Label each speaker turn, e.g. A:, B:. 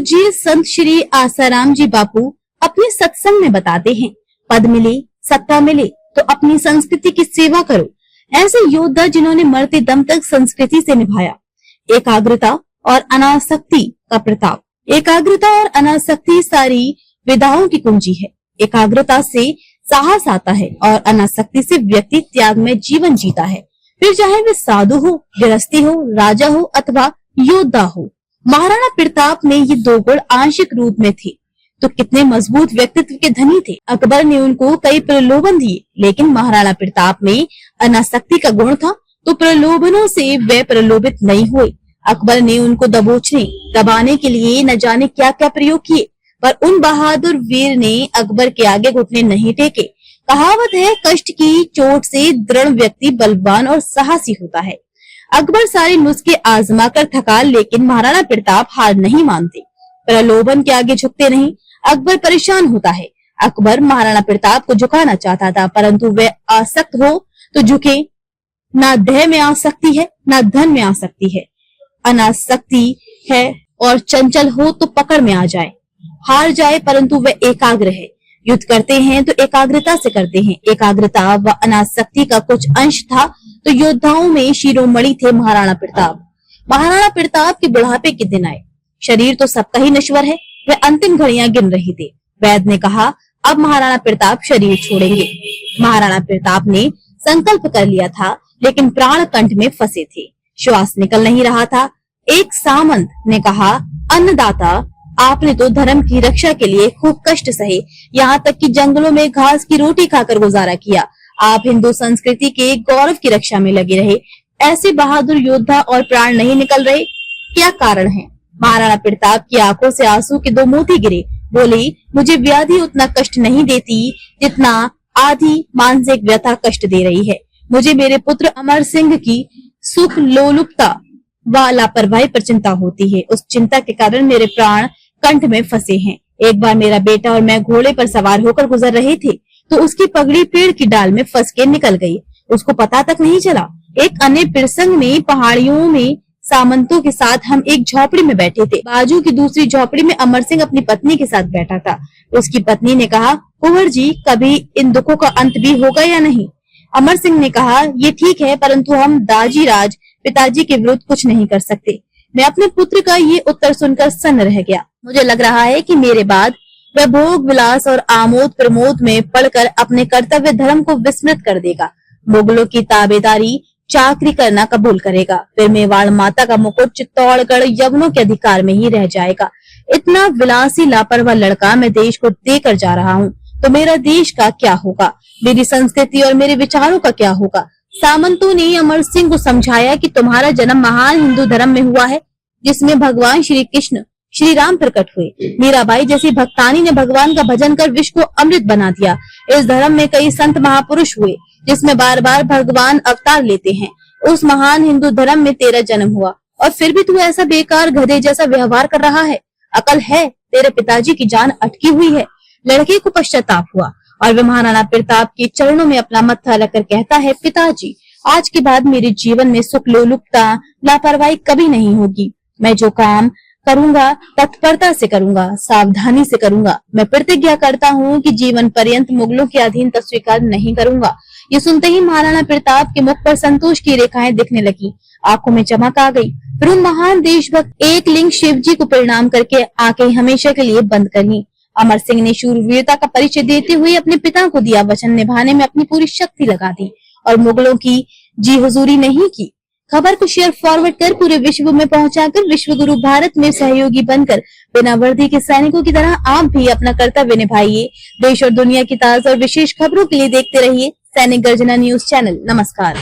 A: पूज्य संत श्री आसाराम जी बापू अपने सत्संग में बताते हैं, पद मिले सत्ता मिले तो अपनी संस्कृति की सेवा करो। ऐसे योद्धा जिन्होंने मरते दम तक संस्कृति से निभाया। एकाग्रता और अनासक्ति का प्रताप। एकाग्रता और अनासक्ति सारी विधाओं की कुंजी है। एकाग्रता से साहस आता है और अनासक्ति से व्यक्ति त्याग में जीवन जीता है, फिर चाहे वे साधु हो, गृहस्थी हो, राजा हो अथवा योद्धा हो। महाराणा प्रताप में ये दो गुण आंशिक रूप में थे तो कितने मजबूत व्यक्तित्व के धनी थे। अकबर ने उनको कई प्रलोभन दिए, लेकिन महाराणा प्रताप में अनासक्ति का गुण था तो प्रलोभनों से वे प्रलोभित नहीं हुए। अकबर ने उनको दबोचने दबाने के लिए न जाने क्या क्या प्रयोग किए, पर उन बहादुर वीर ने अकबर के आगे घुटने नहीं टेके। कहावत है, कष्ट की चोट से दृढ़ व्यक्ति बलवान और साहसी होता है। अकबर सारे नुस्खे आजमा कर थका, लेकिन महाराणा प्रताप हार नहीं मानते, प्रलोभन के आगे झुकते नहीं। अकबर परेशान होता है। अकबर महाराणा प्रताप को झुकाना चाहता था, परंतु वे आसक्त हो तो झुके। ना देह में आसक्ति है, ना धन में आसक्ति है। अनासक्ति है और चंचल हो तो पकड़ में आ जाए, हार जाए, परंतु वे एकाग्र है। युद्ध करते हैं तो एकाग्रता से करते हैं। एकाग्रता व अनासक्ति का कुछ अंश था तो योद्धाओं में शिरोमणि थे महाराणा प्रताप। महाराणा प्रताप के बुढ़ापे के दिन आए। शरीर तो सबका ही नश्वर है, वे अंतिम घड़ियां गिन रहे थे। वैद्य ने कहा, अब महाराणा प्रताप शरीर छोड़ेंगे। महाराणा प्रताप ने संकल्प कर लिया था, लेकिन प्राण कंठ में फंसे थे, श्वास निकल नहीं रहा था। एक सामंत ने कहा, अन्नदाता, आपने तो धर्म की रक्षा के लिए खूब कष्ट सहे, यहाँ तक कि जंगलों में घास की रोटी खाकर गुजारा किया। आप हिंदू संस्कृति के गौरव की रक्षा में लगे रहे। ऐसे बहादुर योद्धा और प्राण नहीं निकल रहे, क्या कारण है? महाराणा प्रताप की आंखों से आंसू के दो मोती गिरे। बोले, मुझे व्याधि उतना कष्ट नहीं देती जितना आधी मानसिक व्यथा कष्ट दे रही है। मुझे मेरे पुत्र अमर सिंह की सुख लोलुपता व लापरवाही पर चिंता होती है। उस चिंता के कारण मेरे प्राण कंठ में फंसे हैं। एक बार मेरा बेटा और मैं घोड़े पर सवार होकर गुजर रहे थे तो उसकी पगड़ी पेड़ की डाल में फंस के निकल गई, उसको पता तक नहीं चला। एक अन्य प्रसंग में पहाड़ियों में सामंतों के साथ हम एक झोपड़ी में बैठे थे। बाजू की दूसरी झोपड़ी में अमर सिंह अपनी पत्नी के साथ बैठा था। उसकी पत्नी ने कहा, कुंवर जी, कभी इन दुखों का अंत भी होगा या नहीं? अमर सिंह ने कहा, ये ठीक है, परंतु हम दाजी राज पिताजी के विरुद्ध कुछ नहीं कर सकते। मैं अपने पुत्र का ये उत्तर सुनकर सन्न रह गया। मुझे लग रहा है कि मेरे बाद वह भोग विलास और आमोद प्रमोद में पड़कर अपने कर्तव्य धर्म को विस्मृत कर देगा। मुगलों की ताबेदारी चाकरी करना कबूल करेगा। फिर मेवाड़ माता का मुकुट चित्तौड़गढ़ यवनों के अधिकार में ही रह जाएगा। इतना विलासी लापरवाह लड़का मैं देश को देकर जा रहा हूँ, तो मेरा देश का क्या होगा? मेरी संस्कृति और मेरे विचारों का क्या होगा? सामंतों ने अमर सिंह को समझाया कि तुम्हारा जन्म महान हिंदू धर्म में हुआ है, जिसमें भगवान श्री कृष्ण श्री राम प्रकट हुए। मीराबाई जैसी भक्तानी ने भगवान का भजन कर विश्व को अमृत बना दिया। इस धर्म में कई संत महापुरुष हुए, जिसमें बार बार भगवान अवतार लेते हैं। उस महान हिंदू धर्म में तेरा जन्म हुआ और फिर भी तू ऐसा बेकार गधे जैसा व्यवहार कर रहा है। अकल है? तेरे पिताजी की जान अटकी हुई है। लड़के को पश्चाताप हुआ और वह महाराणा प्रताप के चरणों में अपना मत्था रखकर कहता है, पिताजी, आज के बाद मेरे जीवन में सुख लोलुपता लापरवाही कभी नहीं होगी। मैं जो काम करूंगा तत्परता से करूंगा, सावधानी से करूंगा। मैं प्रतिज्ञा करता हूँ कि जीवन पर्यंत मुगलों की अधीनता स्वीकार नहीं करूंगा। ये सुनते ही महाराणा प्रताप के मुख पर संतोष की रेखाएं दिखने लगी, आंखों में चमक आ गई। फिर उन महान देशभक्त एक लिंग शिव जी को प्रणाम करके आंखें हमेशा के लिए बंद कर ली। अमर सिंह ने शूरवीरता का परिचय देते हुए अपने पिता को दिया वचन निभाने में अपनी पूरी शक्ति लगा दी और मुगलों की जी हुजूरी नहीं की। खबर को शेयर फॉरवर्ड कर पूरे विश्व में पहुंचाकर विश्व गुरु भारत में सहयोगी बनकर बिना वर्दी के सैनिकों की तरह आप भी अपना कर्तव्य निभाइए। देश और दुनिया की ताजा और विशेष खबरों के लिए देखते रहिए सैनिक गर्जना न्यूज चैनल। नमस्कार।